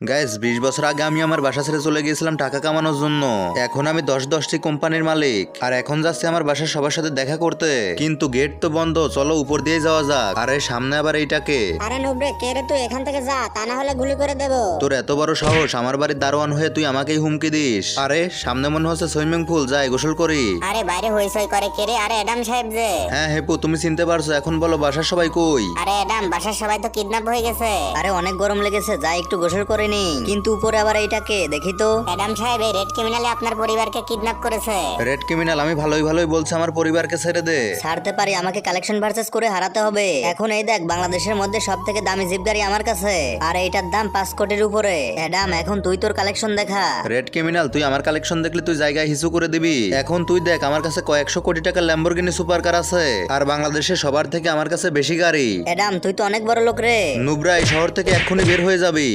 Guys 20 বছর আগে আমি আমার বাসা ছেড়ে চলে গিয়েছিলাম টাকা কামানোর জন্য। এখন আমি 10টি কোম্পানির মালিক, আর এখন যাচ্ছি আমার বাসার সবার সাথে দেখা করতে। কিন্তু গেট তো বন্ধ, চলো উপর দিয়ে যাওয়া যাক। আরে সামনে আবার এইটাকে। আরে নুবরে, কে রে তুই? এখান থেকে যা, তা না হলে গুলি করে দেবো। তোর এত বড় সাহস, আমার বাড়ির দারোয়ান হয়ে তুই আমাকেই হুমকি দিস? আরে সামনে মনে হচ্ছে সুইমিং পুল, যাই গোসল করি। আরে বাইরে হইচই করে কে রে? আরে অ্যাডাম সাহেব যে। হ্যাঁ হেপু, তুমি চিনতে পারছো? এখন বলো বাসার সবাই কই? আরে অ্যাডাম, বাসার সবাই তো কিডন্যাপ হয়ে গেছে। আরে অনেক গরম লেগেছে, যাই একটু গোসল করে নি। কিন্তু উপরে আবার এইটাকে দেখি তো। অ্যাডাম সাহেব, এই রেড ক্রিমিনালে আপনার পরিবারকে কিডন্যাপ করেছে। Red criminal? আমি ভালোই ভালোই বলছি আমার পরিবারকে ছেড়ে দে। ছাড়তে পারি, আমাকে কালেকশন ভার্সেস করে হারাতে হবে। এখন এই দেখ, বাংলাদেশের মধ্যে সব থেকে দামি জিপ গাড়ি আমার কাছে, আর এইটার দাম 5 কোটির উপরে। অ্যাডাম, এখন তুই তোর কালেকশন দেখা। রেড ক্রিমিনাল, তুই আমার কালেকশন দেখলে তুই জায়গায় হিসু করে দিবি। এখন তুই দেখ, আমার কাছে কয়েকশো কোটি টাকার ল্যাম্বরগিনি সুপার কার আছে, আর বাংলাদেশে সবার থেকে আমার কাছে বেশি গাড়ি। অ্যাডাম, তুই তো অনেক বড় লোক রে। নুবরা, এই শহর থেকে এক্ষুনি বের হয়ে যাবি।